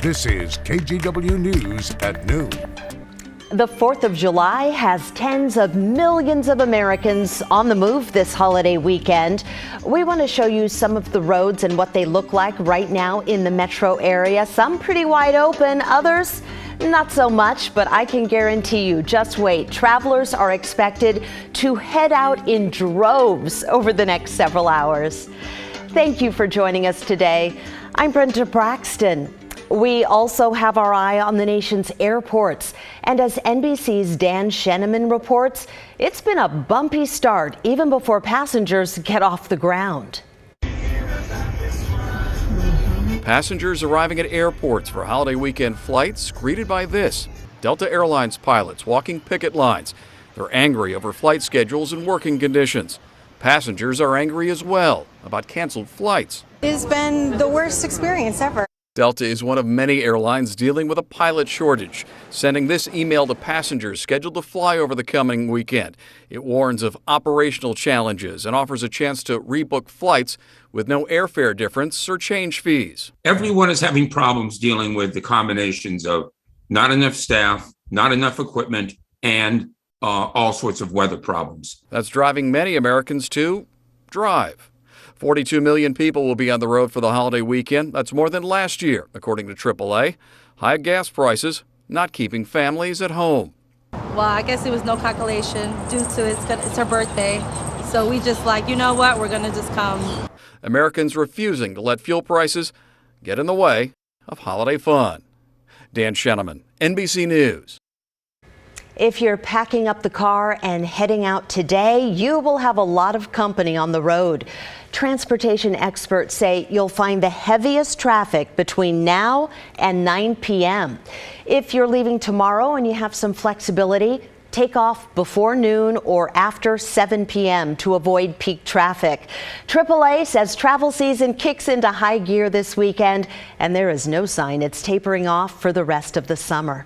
This is KGW News at noon. The 4th of July has tens of millions of Americans on the move this holiday weekend. We want to show you some of the roads and what they look like right now in the metro area. Some pretty wide open, others not so much, but I can guarantee you, just wait. Travelers are expected to head out in droves over the next several hours. Thank you for joining us today. I'm Brenda Braxton. We also have our eye on the nation's airports. And as NBC's Dan Sheneman reports, it's been a bumpy start even before passengers get off the ground. Passengers arriving at airports for holiday weekend flights greeted by this. Delta Airlines pilots walking picket lines. They're angry over flight schedules and working conditions. Passengers are angry as well about canceled flights. It's been the worst experience ever. Delta is one of many airlines dealing with a pilot shortage, sending this email to passengers scheduled to fly over the coming weekend. It warns of operational challenges and offers a chance to rebook flights with no airfare difference or change fees. Everyone is having problems dealing with the combinations of not enough staff, not enough equipment, and all sorts of weather problems. That's driving many Americans to drive. 42 million people will be on the road for the holiday weekend. That's more than last year, according to AAA. High gas prices not keeping families at home. Well, I guess it was no calculation due to it's her birthday. So we just you know what, we're going to just come. Americans refusing to let fuel prices get in the way of holiday fun. Dan Sheneman, NBC News. If you're packing up the car and heading out today, you will have a lot of company on the road. Transportation experts say you'll find the heaviest traffic between now and 9 p.m. If you're leaving tomorrow and you have some flexibility, take off before noon or after 7 p.m. to avoid peak traffic. AAA says travel season kicks into high gear this weekend, and there is no sign it's tapering off for the rest of the summer.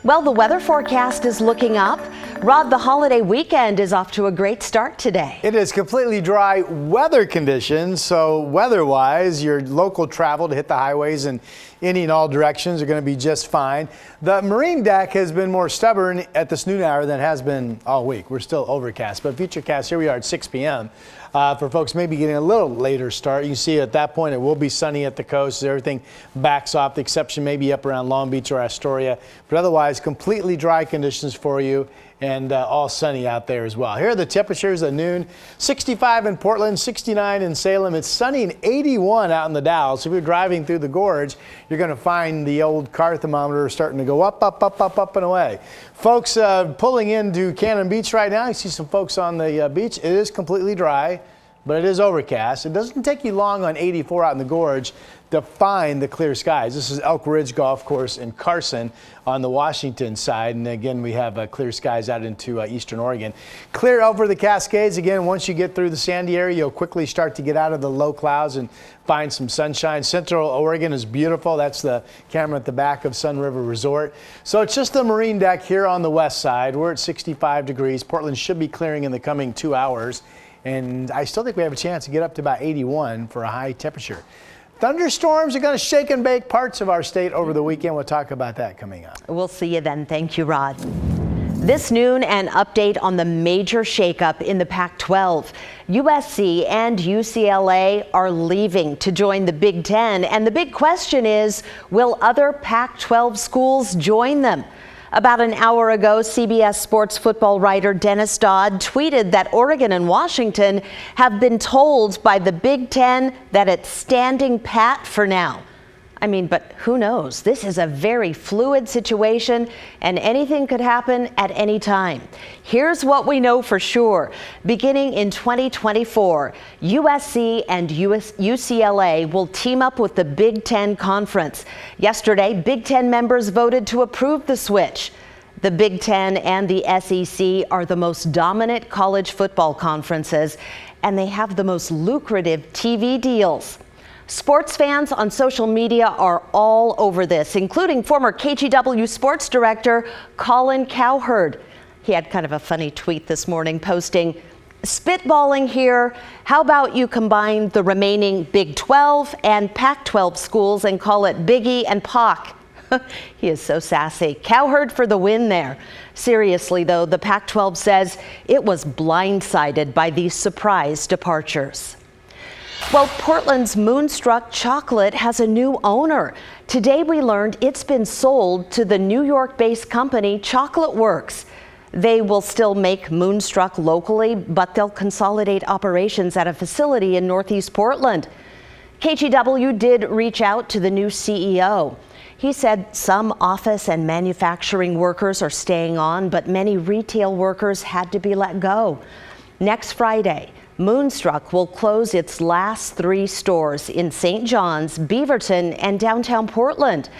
Well, the weather forecast is looking up. Rod, the holiday weekend is off to a great start today. It is completely dry weather conditions, so weather-wise, your local travel to hit the highways in any and all directions are going to be just fine. The marine deck has been more stubborn at this noon hour than it has been all week. We're still overcast, but futurecast, here we are at 6 p.m. For folks maybe getting a little later start, you can see at that point it will be sunny at the coast as everything backs off. The exception may be up around Long Beach or Astoria, but otherwise completely dry conditions for you and all sunny out there as well. Here are the temperatures at noon. 65 in Portland, 69 in Salem. It's sunny and 81 out in the Dalles. So if you're driving through the gorge, you're going to find the old car thermometer starting to go up, up, up, up, up and away. Folks pulling into Cannon Beach right now. You see some folks on the beach. It is completely dry, but it is overcast. It doesn't take you long on 84 out in the gorge to find the clear skies. This is Elk Ridge Golf Course in Carson on the Washington side. And again, we have clear skies out into eastern Oregon. Clear over the Cascades. Again, once you get through the Sandy area, you'll quickly start to get out of the low clouds and find some sunshine. Central Oregon is beautiful. That's the camera at the back of Sun River Resort. So it's just the marine deck here on the west side. We're at 65 degrees. Portland should be clearing in the coming 2 hours. And I still think we have a chance to get up to about 81 for a high temperature. Thunderstorms are going to shake and bake parts of our state over the weekend. We'll talk about that coming up. We'll see you then. Thank you, Rod. This noon, an update on the major shakeup in the Pac-12. USC and UCLA are leaving to join the Big Ten. And the big question is, will other Pac-12 schools join them? About an hour ago, CBS Sports football writer Dennis Dodd tweeted that Oregon and Washington have been told by the Big Ten that it's standing pat for now. I mean, but who knows? This is a very fluid situation and anything could happen at any time. Here's what we know for sure. Beginning in 2024, USC and UCLA will team up with the Big Ten Conference. Yesterday, Big Ten members voted to approve the switch. The Big Ten and the SEC are the most dominant college football conferences, and they have the most lucrative TV deals. Sports fans on social media are all over this, including former KGW sports director Colin Cowherd. He had kind of a funny tweet this morning posting, Spitballing here, how about you combine the remaining Big 12 and Pac-12 schools and call it Biggie and Pac? He is so sassy. Cowherd for the win there. Seriously, though, the Pac-12 says it was blindsided by these surprise departures. Well, Portland's Moonstruck chocolate has a new owner. Today we learned it's been sold to the New York-based company Chocolate Works. They will still make Moonstruck locally, but they'll consolidate operations at a facility in Northeast Portland. KGW did reach out to the new CEO. He said some office and manufacturing workers are staying on, but many retail workers had to be let go. Next Friday, Moonstruck will close its last 3 stores in St. John's, Beaverton, and downtown Portland.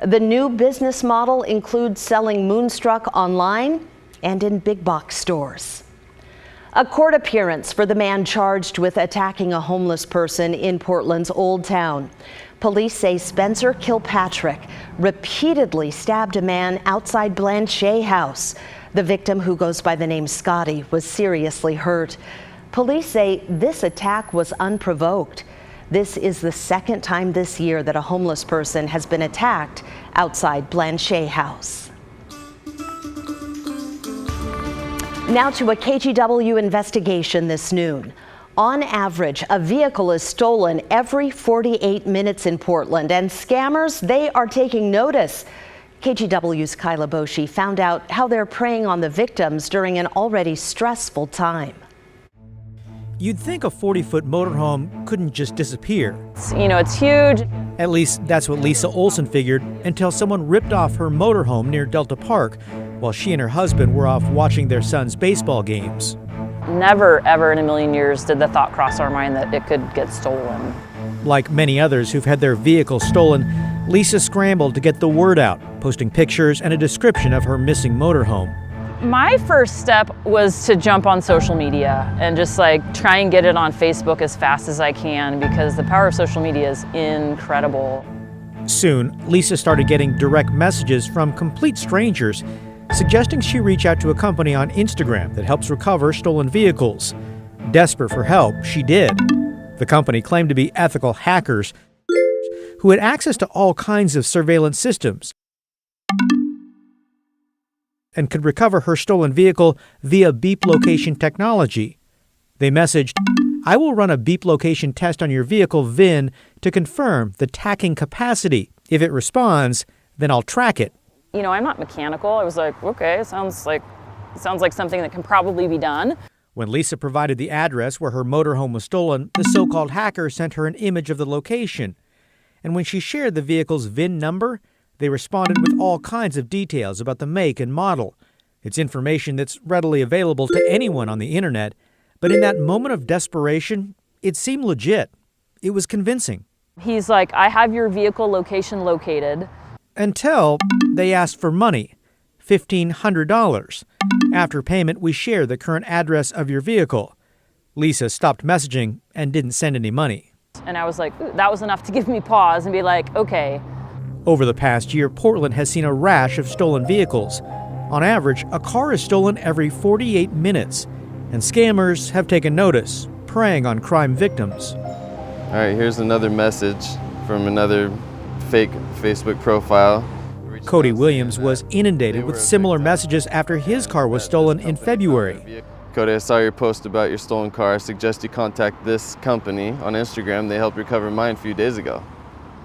The new business model includes selling Moonstruck online and in big box stores. A court appearance for the man charged with attacking a homeless person in Portland's Old Town. Police say Spencer Kilpatrick repeatedly stabbed a man outside Blanchet House. The victim, who goes by the name Scotty, was seriously hurt. Police say this attack was unprovoked. This is the second time this year that a homeless person has been attacked outside Blanchet House. Now to a KGW investigation this noon. On average, a vehicle is stolen every 48 minutes in Portland, and scammers, they are taking notice. KGW's Kyla Boshi found out how they're preying on the victims during an already stressful time. You'd think a 40-foot motorhome couldn't just disappear. It's huge. At least that's what Lisa Olson figured until someone ripped off her motorhome near Delta Park while she and her husband were off watching their son's baseball games. Never, ever in a million years did the thought cross our mind that it could get stolen. Like many others who've had their vehicles stolen, Lisa scrambled to get the word out, posting pictures and a description of her missing motorhome. My first step was to jump on social media and just try and get it on Facebook as fast as I can, because the power of social media is incredible. Soon, Lisa started getting direct messages from complete strangers suggesting she reach out to a company on Instagram that helps recover stolen vehicles. Desperate for help, she did. The company claimed to be ethical hackers who had access to all kinds of surveillance systems and could recover her stolen vehicle via beep location technology. They messaged, "I will run a beep location test on your vehicle VIN to confirm the tacking capacity. If it responds, then I'll track it." I'm not mechanical. I was like, okay, it sounds like something that can probably be done. When Lisa provided the address where her motorhome was stolen, the so-called hacker sent her an image of the location. And when she shared the vehicle's VIN number, they responded with all kinds of details about the make and model. It's information that's readily available to anyone on the internet, but in that moment of desperation, it seemed legit. It was convincing. He's like, I have your vehicle location located. Until they asked for money, $1,500. After payment, we share the current address of your vehicle. Lisa stopped messaging and didn't send any money. And I was like, ooh, that was enough to give me pause and be like, okay. Over the past year, Portland has seen a rash of stolen vehicles. On average, a car is stolen every 48 minutes, and scammers have taken notice, preying on crime victims. All right, here's another message from another fake Facebook profile. Cody Williams was inundated with similar messages after his car was stolen in February. Cody, I saw your post about your stolen car. I suggest you contact this company on Instagram. They helped recover mine a few days ago.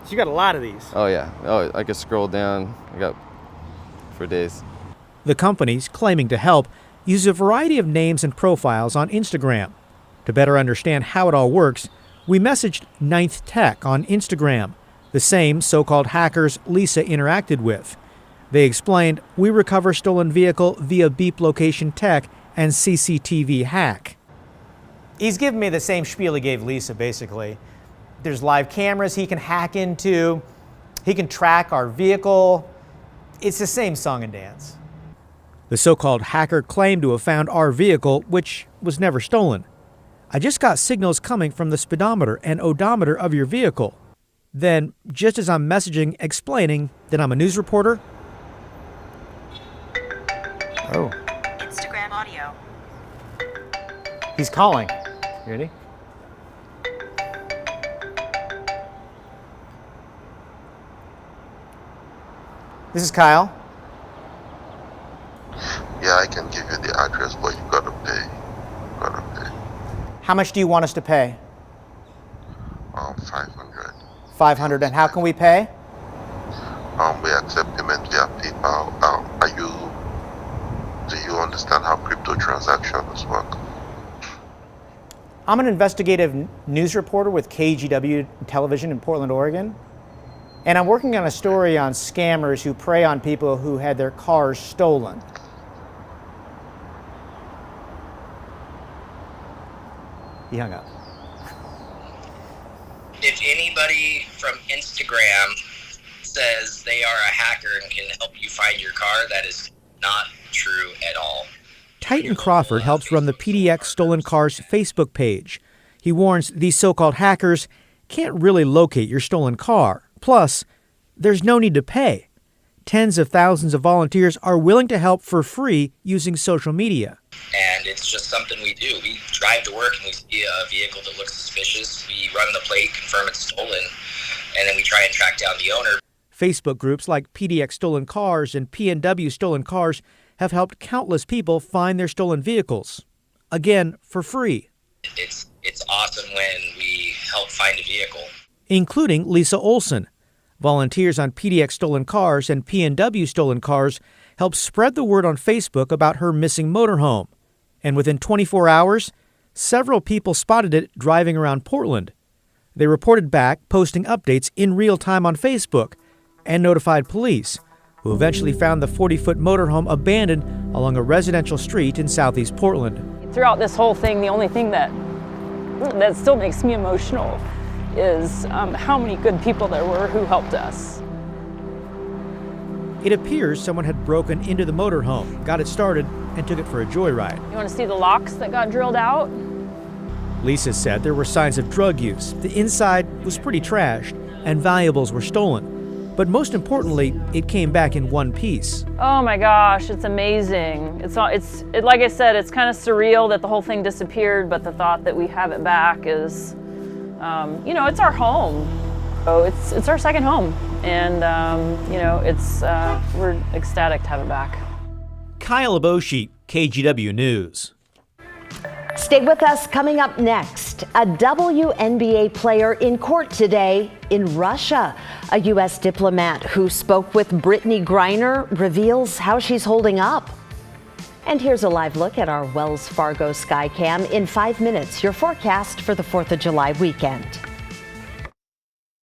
So you got a lot of these? Oh, yeah. Oh, I could scroll down. I got for days. The companies claiming to help use a variety of names and profiles on Instagram. To better understand how it all works, we messaged Ninth Tech on Instagram, the same so-called hackers Lisa interacted with. They explained, we recover stolen vehicle via beep location tech and CCTV hack. He's giving me the same spiel he gave Lisa, basically. There's live cameras he can hack into. He can track our vehicle. It's the same song and dance. The so-called hacker claimed to have found our vehicle, which was never stolen. I just got signals coming from the speedometer and odometer of your vehicle. Then, just as I'm messaging explaining that I'm a news reporter, oh. Instagram audio. He's calling. You ready? This is Kyle. Yeah, I can give you the address, but you gotta pay. How much do you want us to pay? 500. 500. And how can we pay? We accept payment via PayPal. Do you understand how crypto transactions work? I'm an investigative news reporter with KGW television in Portland, Oregon. And I'm working on a story on scammers who prey on people who had their cars stolen. He hung up. If anybody from Instagram says they are a hacker and can help you find your car, that is not true at all. Titan Crawford helps run the PDX Stolen Cars Facebook page. He warns these so-called hackers can't really locate your stolen car. Plus, there's no need to pay. Tens of thousands of volunteers are willing to help for free using social media. And it's just something we do. We drive to work and we see a vehicle that looks suspicious. We run the plate, confirm it's stolen, and then we try and track down the owner. Facebook groups like PDX Stolen Cars and PNW Stolen Cars have helped countless people find their stolen vehicles. Again, for free. It's awesome when we help find a vehicle. Including Lisa Olson. Volunteers on PDX Stolen Cars and PNW Stolen Cars helped spread the word on Facebook about her missing motorhome. And within 24 hours, several people spotted it driving around Portland. They reported back, posting updates in real time on Facebook, and notified police, who eventually found the 40-foot motorhome abandoned along a residential street in southeast Portland. Throughout this whole thing, the only thing that still makes me emotional is how many good people there were who helped us. It appears someone had broken into the motorhome, got it started, and took it for a joyride. You want to see the locks that got drilled out? Lisa said there were signs of drug use. The inside was pretty trashed, and valuables were stolen. But most importantly, it came back in one piece. Oh my gosh, it's amazing. It's like I said, it's kind of surreal that the whole thing disappeared, but the thought that we have it back is, it's our home. So it's our second home, and we're ecstatic to have it back. Kyle Aboshi, KGW News. Stay with us. Coming up next, a WNBA player in court today in Russia. A U.S. diplomat who spoke with Brittany Griner reveals how she's holding up. And here's a live look at our Wells Fargo Skycam in 5 minutes. Your forecast for the 4th of July weekend.